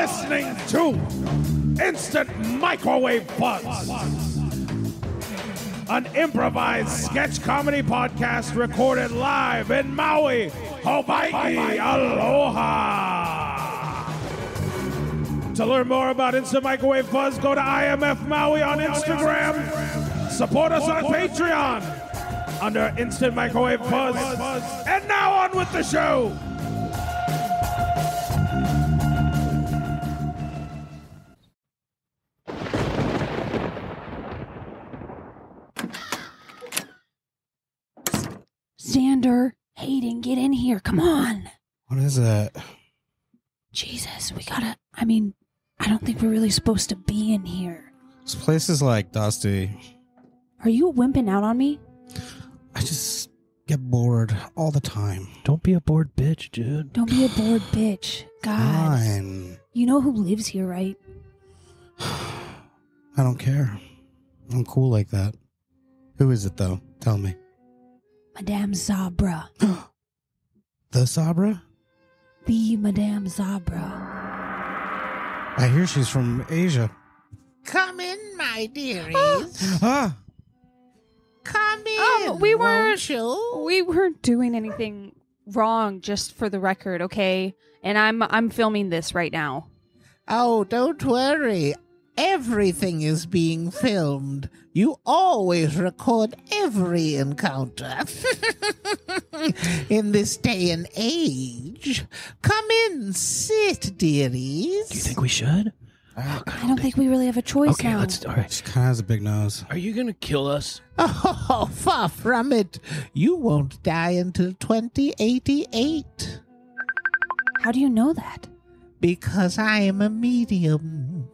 listening to Instant Microwave Buzz, an improvised sketch comedy podcast recorded live in Maui, Hawaii. Aloha! To learn more about Instant Microwave Buzz, go to IMF Maui on Instagram. Support us on Patreon under Instant Microwave Buzz. And now on with the show. Xander, Hayden, get in here. Come on. What is that? Jesus, I don't think we're really supposed to be in here. This place is like dusty. Are you wimping out on me? I just get bored all the time. Don't be a bored bitch, dude. Don't be a bored bitch. God. Fine. You know who lives here, right? I don't care. I'm cool like that. Who is it, though? Tell me. Madame Zabra. The Zabra? The Madame Zabra. I hear she's from Asia. Come in, my dearies. Ah! Come in, we won't you? We weren't doing anything wrong, just for the record, okay? And I'm filming this right now. Oh, don't worry. Everything is being filmed. You always record every encounter. In this day and age. Come in, sit, dearies. Do you think we should? I don't think we really have a choice Okay, now. all right. She kind of has a big nose. Are you going to kill us? Oh, far from it. You won't die until 2088. How do you know that? Because I am a medium.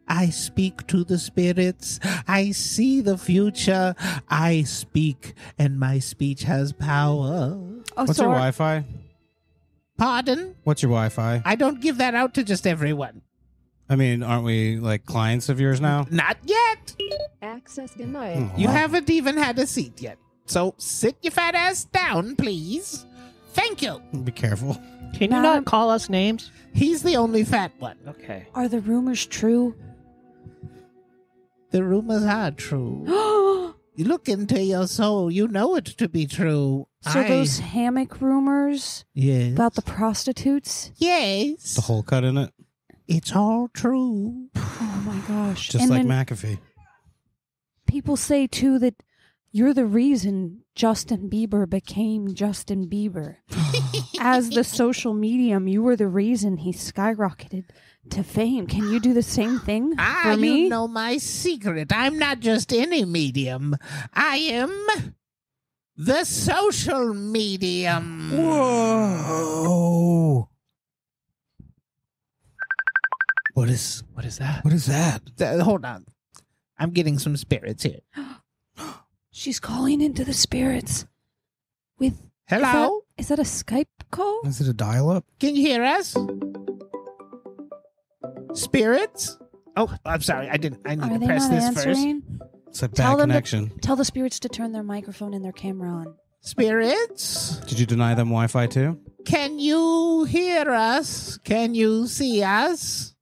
I speak to the spirits. I see the future. I speak, and my speech has power. Oh, What's your Wi-Fi? Pardon? What's your Wi-Fi? I don't give that out to just everyone. I mean, aren't we like clients of yours now? Not yet. Access denied. You haven't even had a seat yet. So sit your fat ass down, please. Thank you. Be careful. Can you not call us names? He's the only fat one. Okay. Are the rumors true? The rumors are true. You look into your soul, you know it to be true. So those hammock rumors Yes. about the prostitutes? Yes. The hole cut in it? It's all true. Oh my gosh. Just and like then McAfee. people say too that you're the reason Justin Bieber became Justin Bieber. As the social medium, you were the reason he skyrocketed to fame. Can you do the same thing for me? You know my secret. I'm not just any medium. I am the social medium. Whoa. What is that? What is that? Hold on. I'm getting some spirits here. She's calling into the spirits. Hello? Is that a Skype call? Is it a dial-up? Can you hear us? Spirits? Oh, I'm sorry. I need Are to they press not this answering? It's a bad Tell them connection. tell the spirits to turn their microphone and their camera on. first. Spirits? Did you deny them Wi-Fi too? Can you hear us? Can you see us?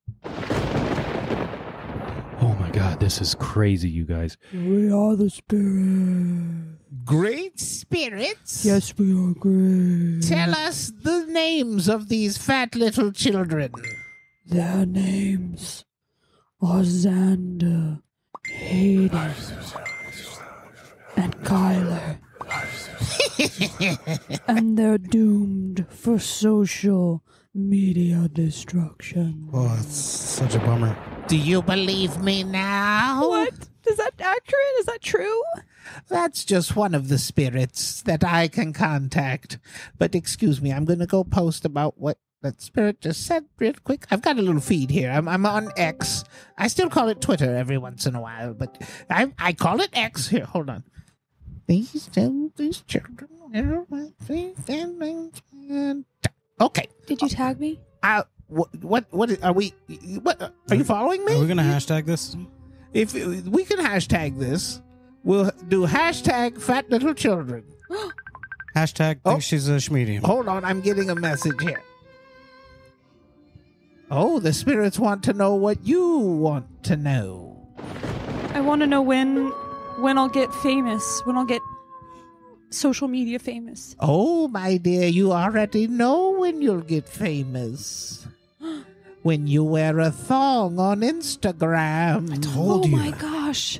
Oh my God, this is crazy, you guys. We are the spirits. Great spirits? Yes, we are great. Tell us the names of these fat little children. Their names are Xander, Hayden, and Kyler. And they're doomed for social media destruction. Oh, it's such a bummer. Do you believe me now? What? Is that accurate? Is that true? That's just one of the spirits that I can contact. But excuse me, I'm going to go post about what that spirit just said real quick. I've got a little feed here. I'm on X. I still call it Twitter every once in a while, but I call it X. Here, hold on. These children. Okay. Did you tag me? What are we? What are you following me? Are we going to hashtag this? If we can hashtag this, we'll do hashtag fat little children. Hashtag think she's a schmedium. Hold on, I'm getting a message here. Oh, the spirits want to know what you want to know. I want to know when I'll get famous, when I'll get social media famous. Oh, my dear, you already know when you'll get famous. When you wear a thong on Instagram. I told you. Oh my gosh.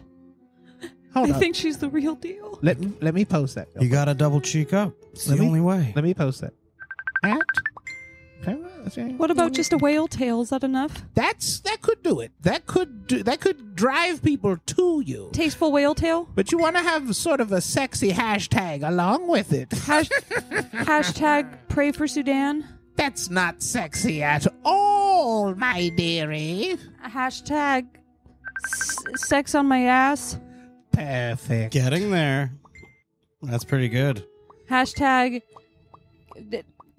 Hold I on. think she's the real deal. Let me post that. You gotta double cheek up. It's the Let me- only way. Let me post that. What about just a whale tail? Is that enough? That could do it. That could drive people to you. Tasteful whale tail? But you want to have sort of a sexy hashtag along with it. Hashtag pray for Sudan. That's not sexy at all, my dearie. Hashtag sex on my ass. Perfect. Getting there. That's pretty good. Hashtag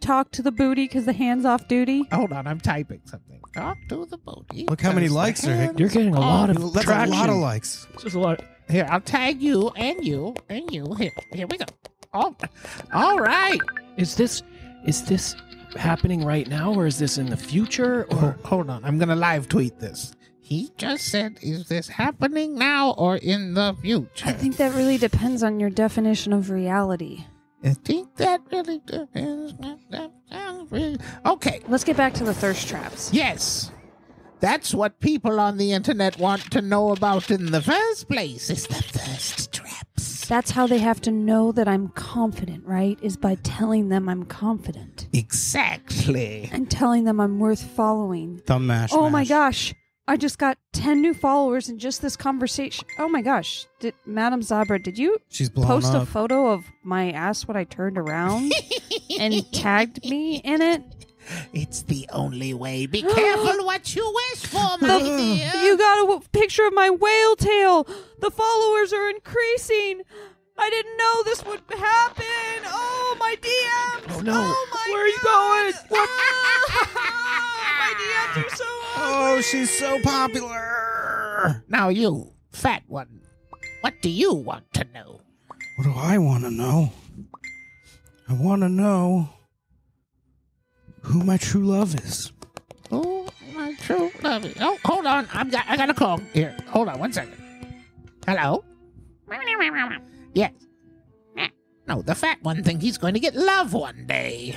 talk to the booty because the hand's off duty. Hold on, I'm typing something. Talk to the booty. Look how many 'cause the likes are hands You're getting a lot of That's traction. a lot of likes. It's just a lot. Here, I'll tag you and you and you. Here we go. Oh, all right. Is this happening right now, or is this in the future? Or Hold on, I'm gonna live tweet this. He just said, "Is this happening now or in the future?" I think that really depends on your definition of reality. I think that really depends. Okay, Let's get back to the thirst traps. yes. That's what people on the internet want to know about in the first place, is the thirst traps. That's how they have to know that I'm confident, right? Is by telling them I'm confident. Exactly. And telling them I'm worth following. Thumb mash. Oh my mash. gosh. I just got 10 new followers in just this conversation. Oh my gosh. Madame Zabra, did you She's blown post a up. photo of my ass when I turned around and tagged me in it? It's the only way. Be careful what you wish for, my dear. You got a picture of my whale tail. The followers are increasing. I didn't know this would happen. Oh, my DMs. Oh, no. Oh, my Where are you God. going? My DMs are so Oh, she's so popular. Now you, fat one, what do you want to know? What do I want to know? I want to know who my true love is. Oh, my true love. Oh, hold on. I got a call. Here, hold on 1 second. Hello? Yes. No, the fat one thinks he's going to get love one day.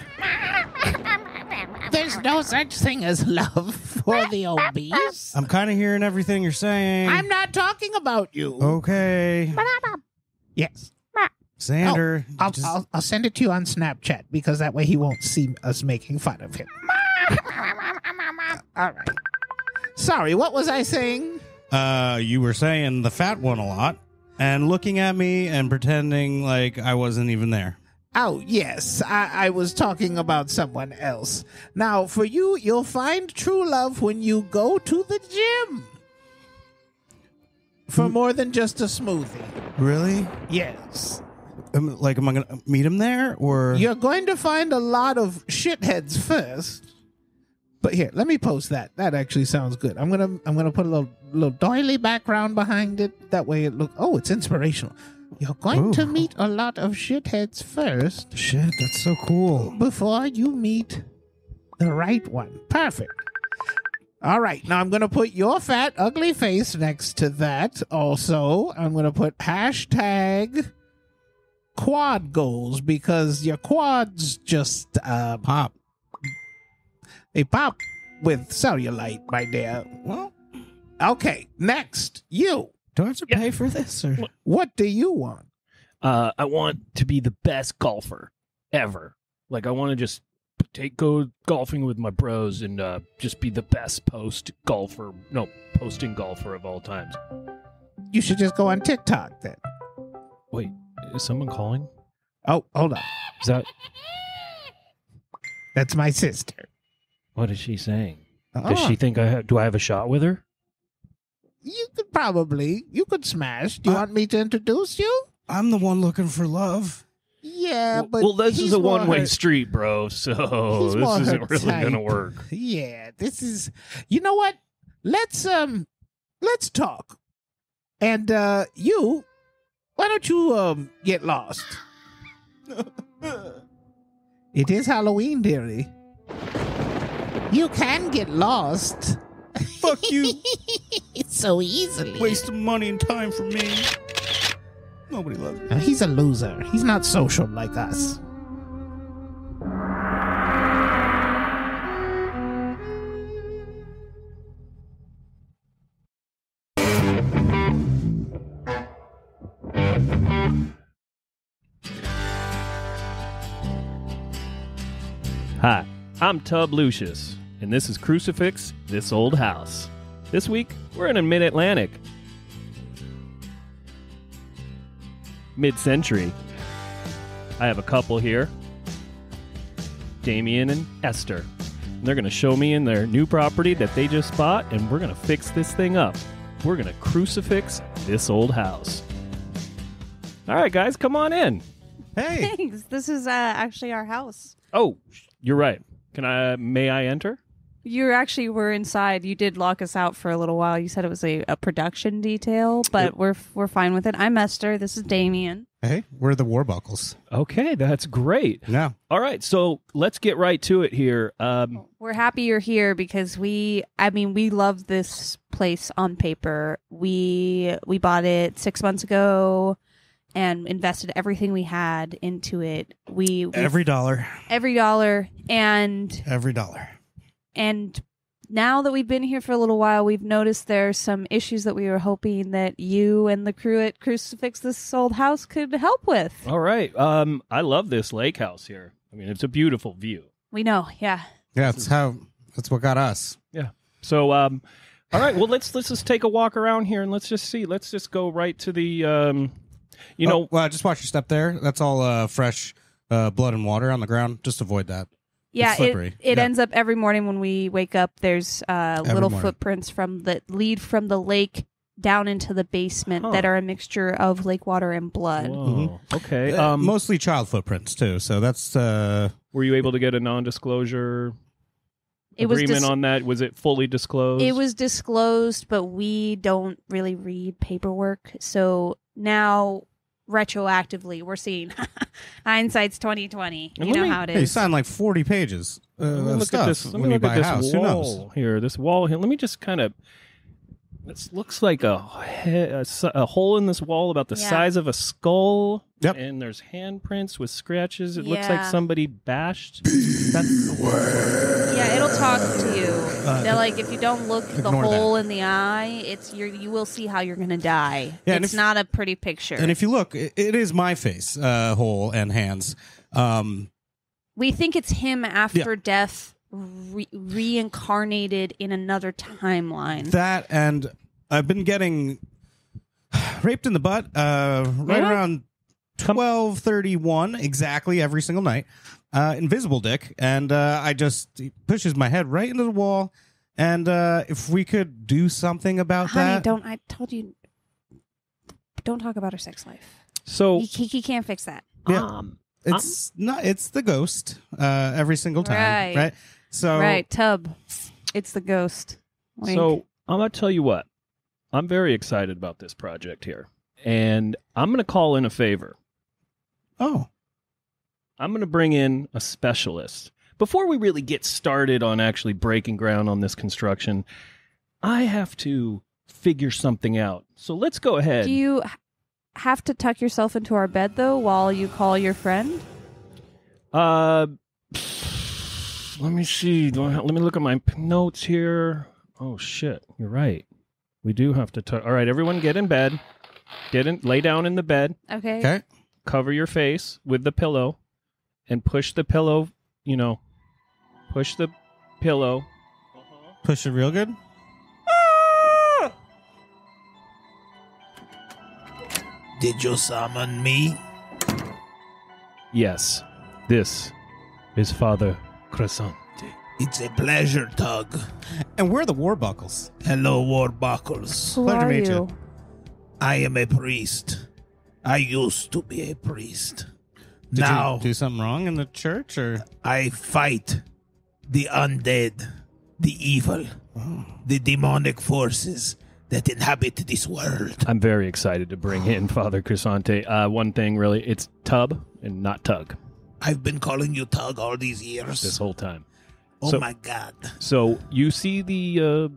There's no such thing as love for the obese. I'm kind of hearing everything you're saying. I'm not talking about you. Okay. Yes. Xander. I'll send it to you on Snapchat because that way he won't see us making fun of him. All right. Sorry, what was I saying? You were saying the fat one a lot and looking at me and pretending like I wasn't even there. Oh, yes, I was talking about someone else. Now, for you, you'll find true love when you go to the gym. For more than just a smoothie. Really? Yes. Am I going to meet him there or? You're going to find a lot of shitheads first. But here, let me post that. That actually sounds good. I'm gonna put a little doily background behind it. That way it looks. Oh, it's inspirational. You're going to meet a lot of shitheads first Shit, that's so cool. before you meet the right one. Perfect. All right, now I'm gonna put your fat, ugly face next to that. Also, I'm gonna put hashtag quad goals because your quads just Pop. They pop with cellulite, my dear. Well, Okay, next, you. do I have to pay for this or? What do you want? I want to be the best golfer ever. Like I want to just go golfing with my bros and just be the best posting golfer of all times. You should just go on TikTok then. Wait, is someone calling? Oh, hold on. Is that That's my sister. what is she saying? Oh, Does she think do I have a shot with her? You could smash. Do you want me to introduce you? I'm the one looking for love. Yeah, but well, this he's is a more one-way her- street, bro. So he's more this her isn't really type. gonna work. Yeah, this is. You know what? Let's talk. And you, why don't you get lost? It is Halloween, dearie. You can get lost. Fuck you. So easily. Wasting money and time for me. Nobody loves me. He's a loser. He's not social like us. Hi, I'm Tub Lucius, and this is Cruci-Fix This Old House. This week, we're in a mid-Atlantic. Mid-century. I have a couple here, Damien and Esther. And they're going to show me in their new property that they just bought, and we're going to fix this thing up. We're going to crucifix this old house. All right, guys, come on in. Hey. Thanks. This is actually our house. Oh, you're right. May I enter? You actually were inside. You did lock us out for a little while. You said it was a production detail, but we're fine with it. I'm Esther. This is Damien. Hey, we're the Warbuckles. Okay, that's great. Yeah. All right, so let's get right to it here. We're happy you're here because we love this place on paper. We bought it 6 months ago and invested everything we had into it. Every dollar. Every dollar. And Every dollar. now that we've been here for a little while, we've noticed there's some issues that we were hoping that you and the crew at Cruci-Fix This Old House could help with. All right. I love this lake house here. I mean, it's a beautiful view. We know, yeah. Yeah, that's what got us. Yeah. So, all right. Well, let's just take a walk around here and let's just see. Let's just go right to the, Well, just watch your step there. That's all fresh blood and water on the ground. Just avoid that. Yeah, It's slippery. it Yeah. ends up every morning when we wake up. There's little morning. footprints that lead from the lake down into the basement that are a mixture of lake water and blood. Whoa. Okay. Mostly child footprints too. So that's Were you able to get a non-disclosure It was agreement on that? Was it fully disclosed? It was disclosed, but we don't really read paperwork. So now, retroactively, we're seeing hindsight's 2020. And You let know me- how it hey, you is. sign like 40 pages of Look stuff at this. Let when me you look buy at a this house. Who knows? wall here. This wall here. Let me just kind of. This looks like a hole in this wall about the Yeah. size of a skull. Yep. And there's handprints with scratches. It looks like Yeah. somebody bashed. That's, Yeah, it'll talk to you. They're like, if you don't look the ignore hole in the eye, you will see how you're gonna die. Yeah, and it's if- not a pretty picture. And if you look, it is my face, hole and hands. We think it's him after death, reincarnated in another timeline. That and I've been getting raped in the butt right around 12:31 exactly every single night. Invisible dick, and he pushes my head right into the wall. And if we could do something about Honey, that, I told you, don't talk about her sex life. so He can't fix that. Yeah. it's the ghost every single time, right? So Right, Tub. It's the ghost. Wink. So I'm gonna tell you what. I'm very excited about this project here, and I'm gonna call in a favor. Oh, I'm going to bring in a specialist. Before we really get started on actually breaking ground on this construction, I have to figure something out. So let's go ahead. do you have to tuck yourself into our bed, though, while you call your friend? Let me see. Let me look at my notes here. Oh, shit. You're right. We do have to tuck. All right, everyone get in bed. Lay down in the bed. Okay. Cover your face with the pillow. And push the pillow, push the pillow. push it real good. Did you summon me? Yes, this is Father Crescent. It's a pleasure, Tug. And we're the Warbuckles. Hello, Warbuckles. Who Pleasure to are meet you. you? I am a priest. I used to be a priest. Did Now you do something wrong in the church, or I fight the undead, the evil, the demonic forces that inhabit this world. I'm very excited to bring in Father Crescente. One thing, really, it's Tub and not Tug I've been calling you Tug all these this years. whole time. Oh my God. So you see the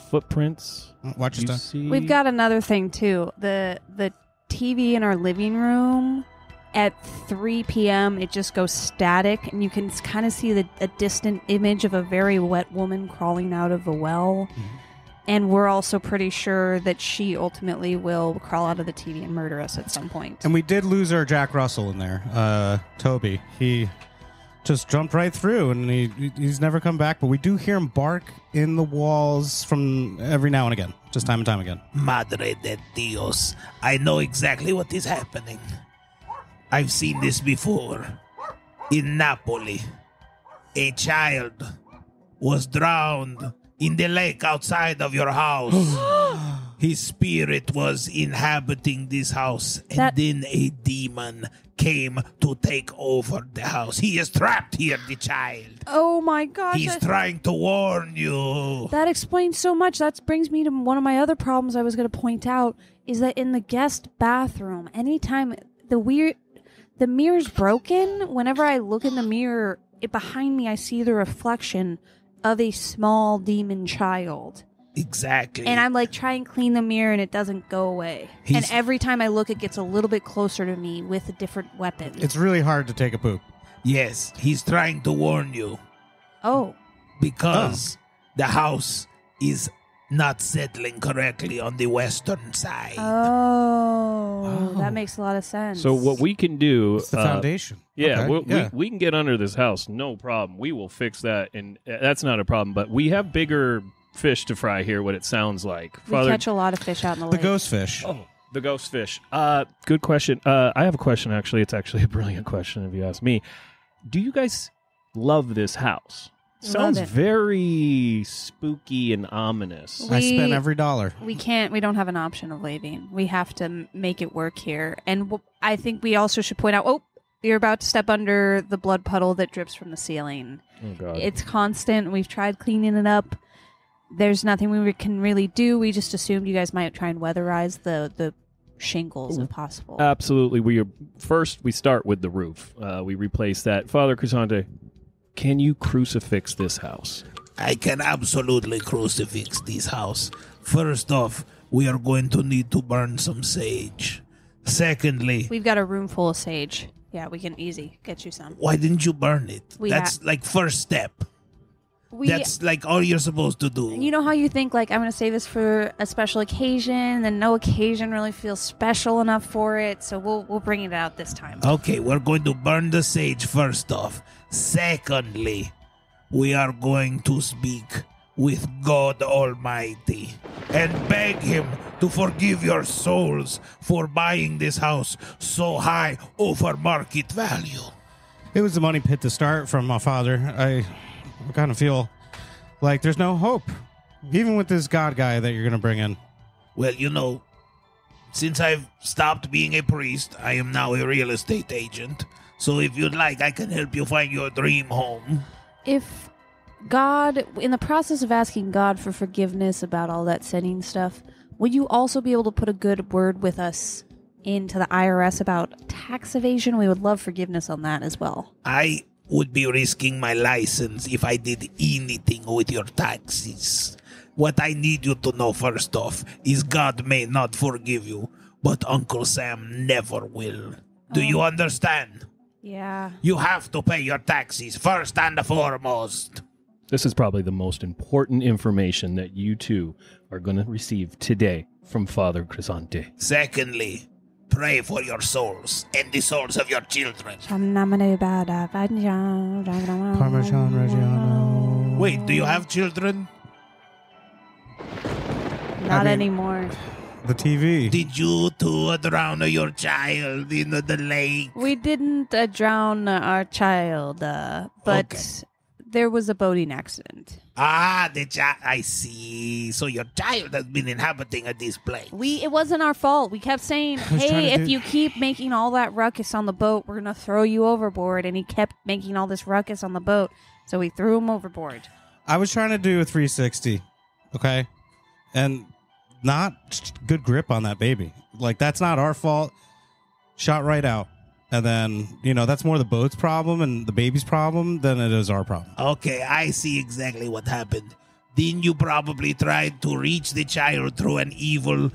footprints. Watch You your stuff. see. We've got another thing too. The TV in our living room at 3 p.m. it just goes static, and you can kind of see a distant image of a very wet woman crawling out of a well. Mm-hmm. And we're also pretty sure that she ultimately will crawl out of the TV and murder us at some point. And we did lose our Jack Russell in there, Toby. He just jumped right through, and he's never come back. But we do hear him bark in the walls from every now and again, just time and time again. Madre de Dios. I know exactly what is happening. I've seen this before. In Napoli, a child was drowned in the lake outside of your house. His spirit was inhabiting this house, and then a demon came to take over the house. He is trapped here, the child. Oh my gosh. He's trying to warn you. That explains so much. That brings me to one of my other problems I was going to point out, is that in the guest bathroom, anytime the mirror's broken, whenever I look in the mirror, behind me I see the reflection of a small demon child. Exactly. And I'm like, try and clean the mirror and it doesn't go away. And every time I look, it gets a little bit closer to me with a different weapon. It's really hard to take a poop. Yes, he's trying to warn you. Oh. Because the house is not settling correctly on the western side. Oh, that makes a lot of sense. So what we can do... It's the foundation. Yeah, Okay. we can get under this house, no problem. We will fix that, and that's not a problem. But we have bigger fish to fry here, what it sounds like. we catch a lot of fish out in the lake. The ghost fish. Oh, the ghost fish. Good question. I have a question, actually. It's actually a brilliant question, if you ask me. Do you guys love this house? Sounds it. very spooky and ominous. I spent every dollar. We don't have an option of leaving. We have to make it work here. And I think we also should point out, you're about to step under the blood puddle that drips from the ceiling. Oh, God. It's constant. We've tried cleaning it up. There's nothing we can really do. We just assumed you guys might try and weatherize the shingles if possible. Absolutely. We start with the roof. We replace that. Father Cruci-Fix, can you crucifix this house? I can absolutely crucifix this house. First off, we are going to need to burn some sage. Secondly, We've got a room full of sage. Yeah, we can easy get you some. why didn't you burn it? We That's like first step. That's like all you're supposed to do. You know how you think, like, I'm going to save this for a special occasion, and then no occasion really feels special enough for it, so we'll bring it out this time. Okay, we're going to burn the sage first off. Secondly, we are going to speak with God Almighty and beg Him to forgive your souls for buying this house so high over market value. It was the money pit to start from, my father. I kind of feel like there's no hope, even with this God guy that you're going to bring in. Well, since I've stopped being a priest, I am now a real estate agent. So if you'd like, I can help you find your dream home. If God, in the process of asking God for forgiveness about all that sinning stuff, would you also be able to put a good word with us into the IRS about tax evasion? We would love forgiveness on that as well. I would be risking my license if I did anything with your taxes. What I need you to know first off is God may not forgive you, but Uncle Sam never will. Do you understand? Yeah. You have to pay your taxes first and foremost. This is probably the most important information that you two are going to receive today from Father Cruci-Fix. Secondly, pray for your souls and the souls of your children. Parmesan Reggiano. Wait, do you have children? Not anymore. The TV. Did you two drown your child in the lake? We didn't drown our child, but Okay. there was a boating accident. The child. I see. So your child has been inhabiting this place. It wasn't our fault. We kept saying, trying hey, to if do- you keep making all that ruckus on the boat, we're going to throw you overboard. And he kept making all this ruckus on the boat, so we threw him overboard. I was trying to do a 360, okay? And not good grip on that baby. Like, that's not our fault. Shot right out. and then, that's more the boat's problem and the baby's problem than it is our problem. Okay, I see exactly what happened. Then you probably tried to reach the child through an evil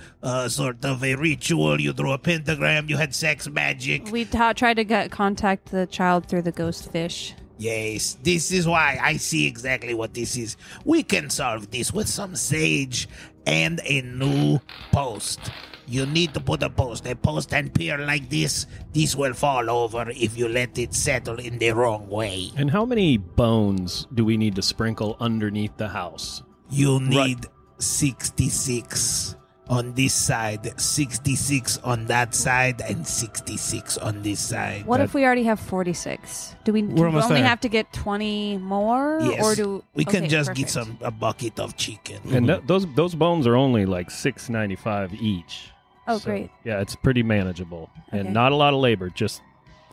sort of a ritual. You drew a pentagram. You had sex magic. We tried to contact the child through the ghost fish. Yes, this is why I see exactly what this is. We can solve this with some sage and a new post. You need to put a post and pier like this. This will fall over if you let it settle in the wrong way. And how many bones do we need to sprinkle underneath the house? You need 66 on this side, 66 on that side, and 66 on this side. What if we already have 46? Do we We're almost only there. have to get 20 more? Yes, Or do we can okay, just perfect. get a bucket of chicken. And those bones are only like $6.95 each. Oh, So, great. Yeah, it's pretty manageable. And Okay. not a lot of labor, just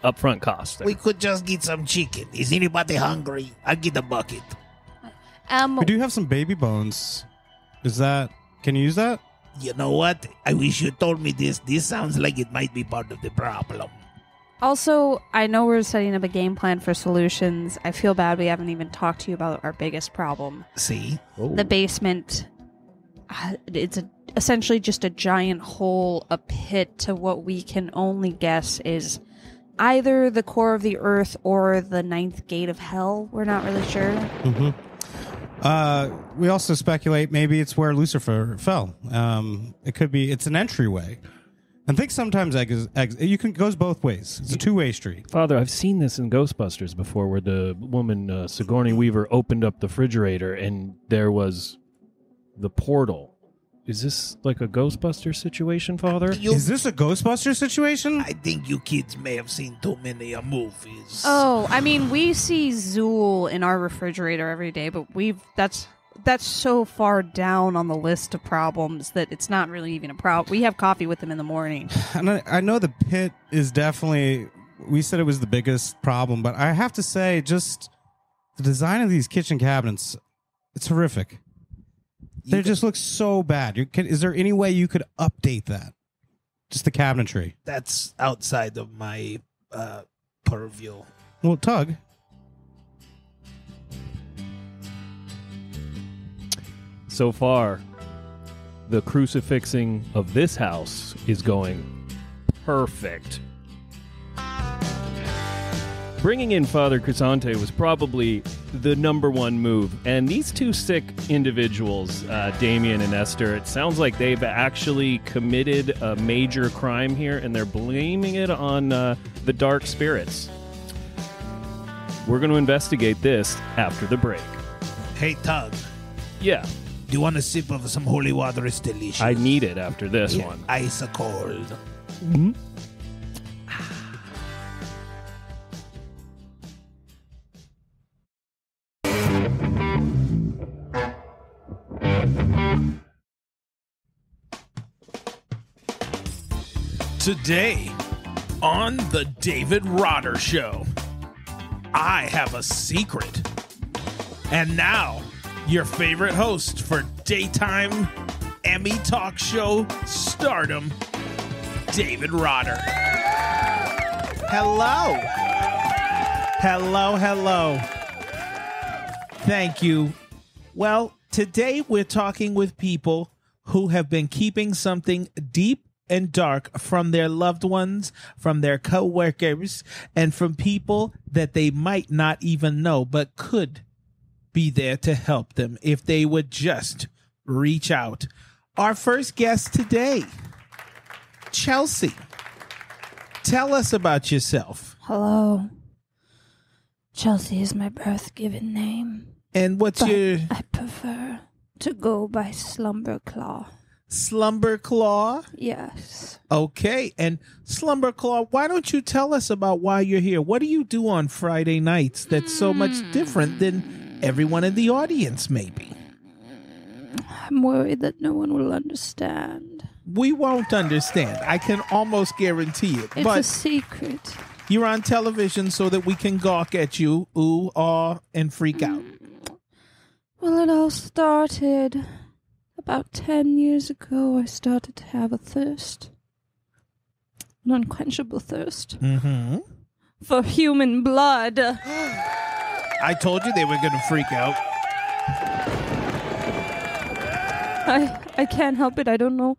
upfront cost. We could just get some chicken. Is anybody hungry? I'll get a bucket. We do have some baby bones. Can you use that? You know what? I wish you told me this. This sounds like it might be part of the problem. Also, I know we're setting up a game plan for solutions. I feel bad we haven't even talked to you about our biggest problem. See? The basement. It's essentially just a giant hole, a pit to what we can only guess is either the core of the earth or the ninth gate of hell. We're not really sure. We also speculate maybe it's where Lucifer fell. It could be, it's an entryway. And think sometimes goes both ways. It's a two-way street. Father, I've seen this in Ghostbusters before where the woman, Sigourney Weaver, opened up the refrigerator and there was the portal. Is this like a Ghostbuster situation, Father? Is this a Ghostbuster situation? I think you kids may have seen too many movies. Oh, I mean, we see Zool in our refrigerator every day, but that's so far down on the list of problems that it's not really even a problem. We have coffee with him in the morning. And I know the pit is definitely, we said it was the biggest problem, but I have to say, just the design of these kitchen cabinets, it's horrific. They just look so bad. Is there any way you could update that? Just the cabinetry. That's outside of my purview. Well, Tug. So far, the crucifixing of this house is going perfect. Bringing in Father Crisante was probably the number one move. And these two sick individuals, Damien and Esther, it sounds like they've actually committed a major crime here, and they're blaming it on the dark spirits. We're going to investigate this after the break. Hey, Tug, Yeah, do you want a sip of some holy water? It's delicious. I need it after this Yeah, one. ice cold. Today on The David Rodder Show, I have a secret. And now, your favorite host for daytime Emmy talk show stardom, David Rodder. Hello. Hello. Thank you. Well, today we're talking with people who have been keeping something deep and dark from their loved ones, from their co-workers, and from people that they might not even know, but could be there to help them if they would just reach out. Our first guest today, Chelsea. Tell us about yourself. Hello. Chelsea is my birth-given name. And what's But your I prefer to go by Slumberclaw. Slumberclaw? Yes. Okay. And Slumberclaw, why don't you tell us about why you're here? What do you do on Friday nights that's so much different than everyone in the audience, maybe? I'm worried that no one will understand. We won't understand. I can almost guarantee it. It's But a secret. you're on television so that we can gawk at you, ooh, aw, and freak out. Well, it all started about 10 years ago. I started to have a thirst. An unquenchable thirst Mm-hmm. for human blood. I told you they were going to freak out. I can't help it. I don't know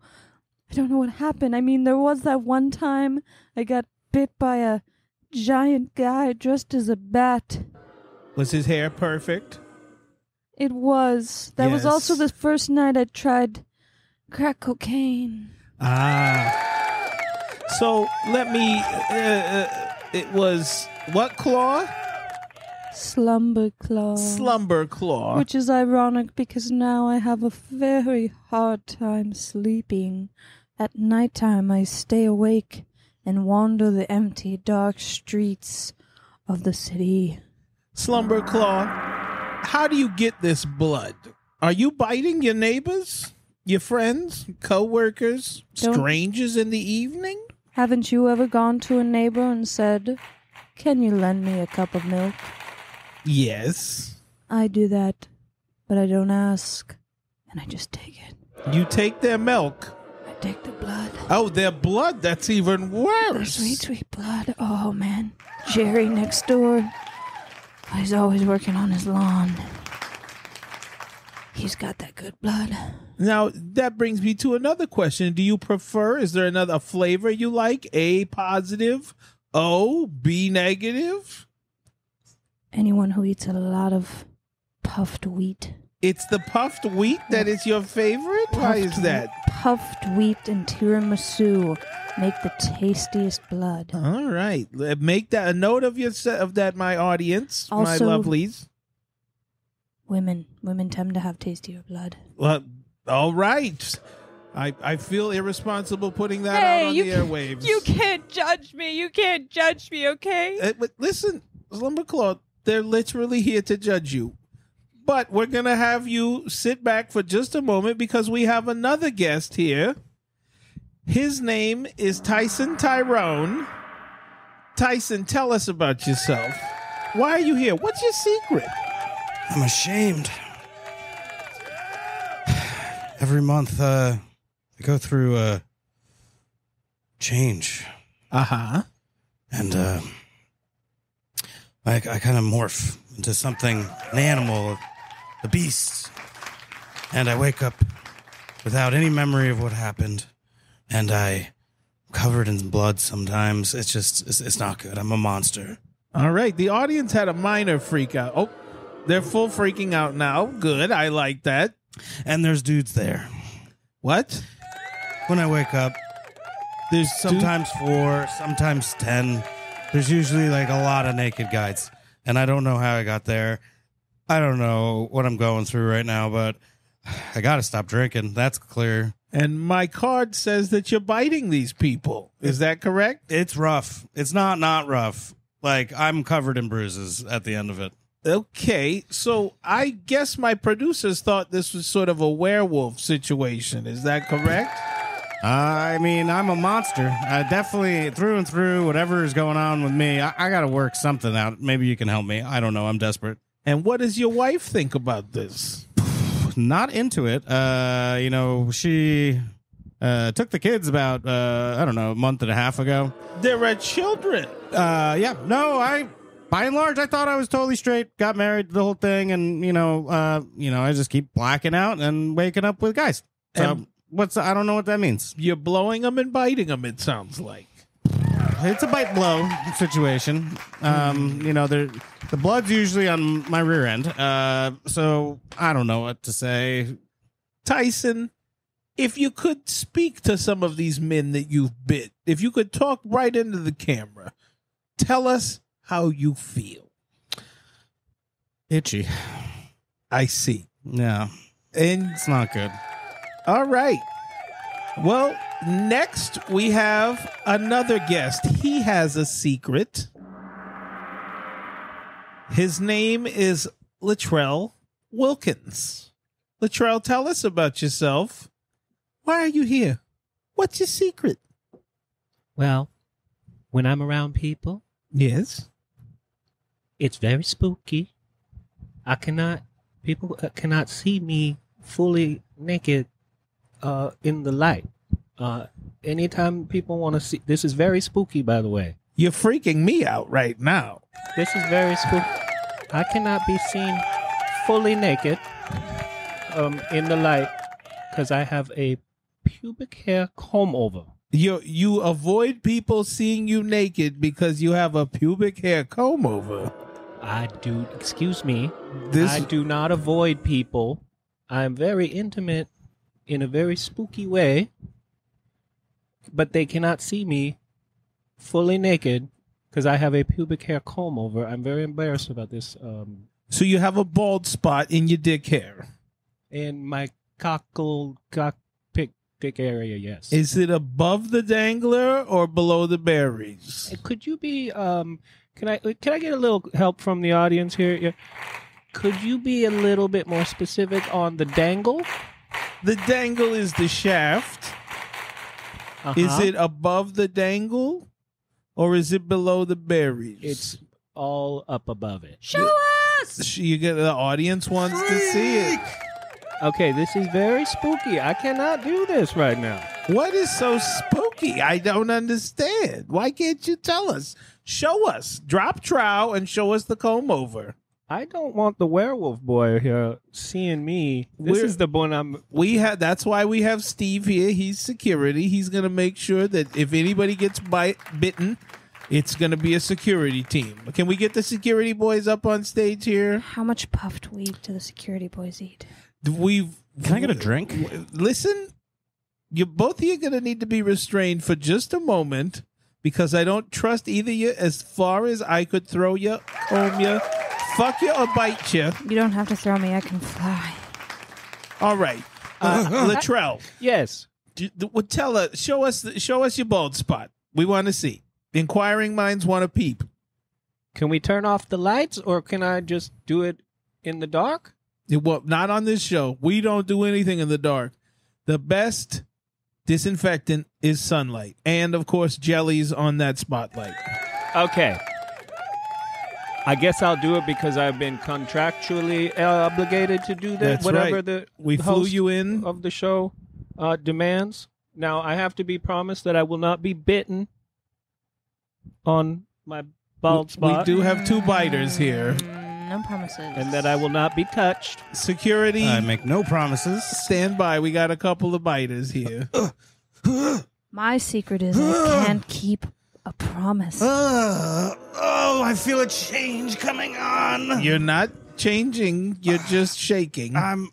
what happened. I mean, there was that one time I got bit by a giant guy dressed as a bat. Was his hair perfect? It was. That was Yes. also the first night I tried crack cocaine. Ah. So let me. It was what claw? Slumber claw. Slumber claw. Which is ironic because now I have a very hard time sleeping. At nighttime, I stay awake and wander the empty, dark streets of the city. Slumber claw. How do you get this blood? Are you biting your neighbors, your friends, co-workers, Don't- strangers in the evening? Haven't you ever gone to a neighbor and said, "Can you lend me a cup of milk?" Yes. I do that, but I don't ask, and I just take it. You take their milk. I take the blood. Oh, their blood. That's even The worse. sweet, sweet blood. Oh, man. Jerry next door. He's always working on his lawn. He's got that good blood. Now, that brings me to another question. Do you prefer, is there another flavor you like? A positive, O, B negative? Anyone who eats a lot of puffed wheat. It's the puffed wheat that is your favorite? Why is that? Puffed wheat and tiramisu make the tastiest blood. All right. Make that a note of of that, my audience, Also- my lovelies. Women tend to have tastier blood. Well, all right. I feel irresponsible putting that out on the airwaves. You can't judge me. You can't judge me, okay? But listen, Slumberclaw, they're literally here to judge you. But we're going to have you sit back for just a moment because we have another guest here. His name is Tyson Tyrone. Tyson, tell us about yourself. Why are you here? What's your secret? I'm ashamed. Every month, I go through a change. Uh-huh. And I kind of morph into something, an animal, a beast. And I wake up without any memory of what happened. And I'm covered in blood sometimes. It's just, it's not good. I'm a monster. All right. The audience had a minor freak out. Oh, they're full freaking out now. Good. I like that. And there's dudes there. What? When I wake up, there's sometimes 4, sometimes 10. There's usually like a lot of naked guys. And I don't know how I got there. I don't know what I'm going through right now, but I got to stop drinking. That's clear. And my card says that you're biting these people. Is that correct? It's rough. It's not rough. Like, I'm covered in bruises at the end of it. Okay, so I guess my producers thought this was sort of a werewolf situation. Is that correct? I mean, I'm a monster. Definitely, through and through, whatever is going on with me, I got to work something out. Maybe you can help me. I don't know. I'm desperate. And what does your wife think about this? Not into it. She took the kids about, a month and a half ago. There are children. By and large, I thought I was totally straight, got married, the whole thing, and, I just keep blacking out and waking up with guys. So, I don't know what that means. You're blowing them and biting them, it sounds like. It's a bite blow situation. The blood's usually on my rear end. So I don't know what to say. Tyson, if you could speak to some of these men that you've bit, if you could talk right into the camera, tell us how you feel. Itchy. I see. Yeah. And It's not good. all right. Well, next we have another guest. He has a secret. His name is Latrell Wilkins. Latrell, tell us about yourself. Why are you here? What's your secret? Well, when I'm around people, Yes. it's very spooky. People cannot see me fully naked in the light. anytime people want to see, this is very spooky, by the way. You're freaking me out right now. This is very spooky. I cannot be seen fully naked in the light because I have a pubic hair comb over. You avoid people seeing you naked because you have a pubic hair comb over. Excuse me. This I do not avoid people. I'm very intimate in a very spooky way, but they cannot see me fully naked because I have a pubic hair comb over. I'm very embarrassed about this. So you have a bald spot in your dick hair. In my pick area, yes. Is it above the dangler or below the berries? Could you be can I get a little help from the audience here? Yeah. Could you be a little bit more specific on the dangle? The dangle is the shaft. Is it above the dangle or is it below the berries? It's all up above it. Show us! You get the audience wants to see it. Okay, this is very spooky. I cannot do this right now. What is so spooky? I don't understand. Why can't you tell us? Show us. Drop trowel and show us the comb over. I don't want the werewolf boy here seeing me. This is the one That's why we have Steve here. He's security. He's going to make sure that if anybody gets bitten, it's going to be a security team. Can we get the security boys up on stage here? How much puffed weed do the security boys eat? Can I get a drink? Listen, both of you are going to need to be restrained for just a moment because I don't trust either of you as far as I could throw you, comb you, fuck you, or bite you. You don't have to throw me. I can fly. All right. Latrell. Yes. Show us your bald spot. We want to see. Inquiring minds want to peep. Can we turn off the lights or can I just do it in the dark? Well, not on this show. We don't do anything in the dark. The best disinfectant is sunlight. And, of course, jellies on that spotlight. Okay. I guess I'll do it because I've been contractually obligated to do that. That's whatever right. We flew you in of the show demands. Now, I have to be promised that I will not be bitten on my bald spot. We do have 2 biters here. No promises. And that I will not be touched. Security. I make no promises. Stand by. We got a couple of biters here. My secret is I can't keep a promise. I feel a change coming on. You're not changing. You're just shaking. I'm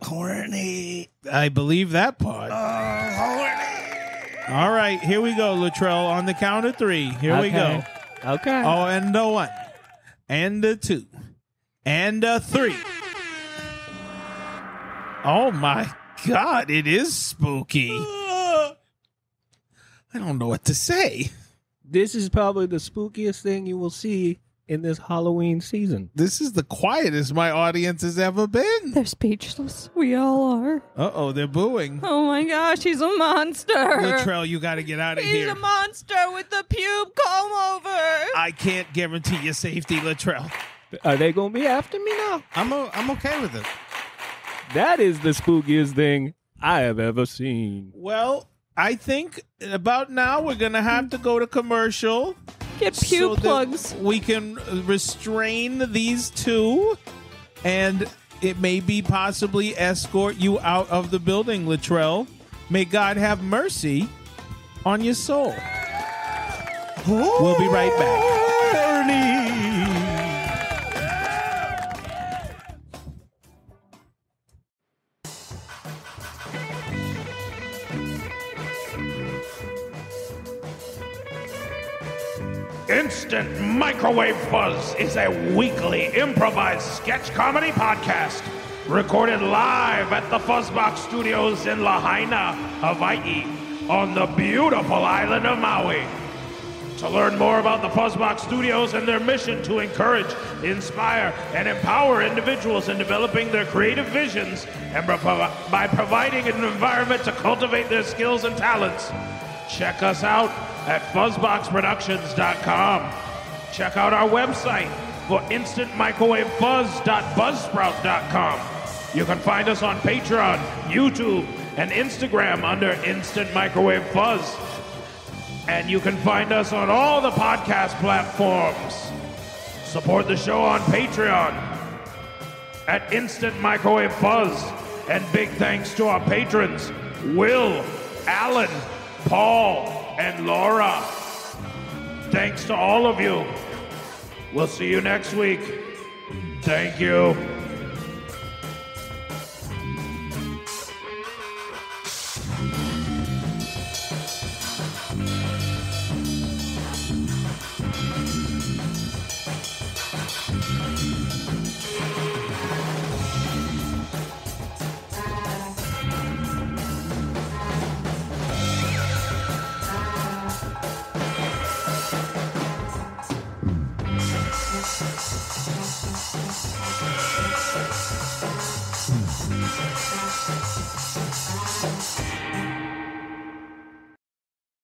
horny. I believe that part. Horny. All right. Here we go, Latrell. On the count of 3. Here we go. Okay. Oh, and a 1. And a 2. And a 3. Oh my God, it is spooky. I don't know what to say. This is probably the spookiest thing you will see in this Halloween season. This is the quietest my audience has ever been. They're speechless. We all are. Uh-oh, they're booing. Oh my gosh, he's a monster. Latrell, you got to get out of He's here. a monster with the pube comb over. I can't guarantee your safety, Latrell. Are they going to be after me now? I'm okay with it. That is the spookiest thing I have ever seen. Well, I think about now we're going to have to go to commercial. Get pube that plugs. We can restrain these 2, and it may be possibly escort you out of the building, Latrell. May God have mercy on your soul. We'll be right back. Instant Microwave Fuzz is a weekly improvised sketch comedy podcast recorded live at the Fuzzbox Studios in Lahaina, Hawaii, on the beautiful island of Maui. To learn more about the Fuzzbox Studios and their mission to encourage, inspire, and empower individuals in developing their creative visions and by providing an environment to cultivate their skills and talents, check us out at fuzzboxproductions.com. Check out our website for instantmicrowavefuzz.buzzsprout.com. You can find us on Patreon, YouTube, and Instagram under Instant Microwave Fuzz. And you can find us on all the podcast platforms. Support the show on Patreon at Instant Microwave Fuzz. And big thanks to our patrons, Will, Alan, Paul, and Laura. Thanks to all of you. We'll see you next week. Thank you.